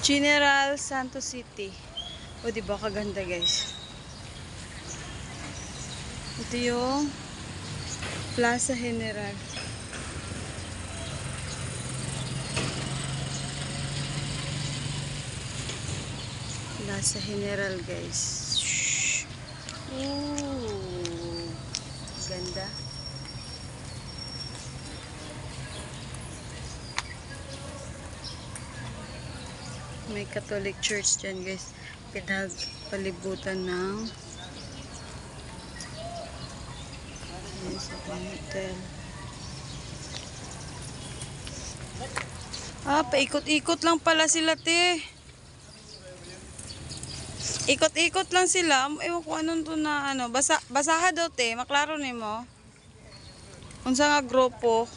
General Santos City. O, diba kaganda, guys? Ito yung Plaza General. Plaza General, guys. Ooh, ganda. May Catholic Church dyan, guys. Pinagpalibutan ng hotel. Paikot-ikot lang pala sila, te. Ikot-ikot lang sila. Ewan ko anong to na, basaha daw, te. Maklaro ni mo. Unsa nga grupo.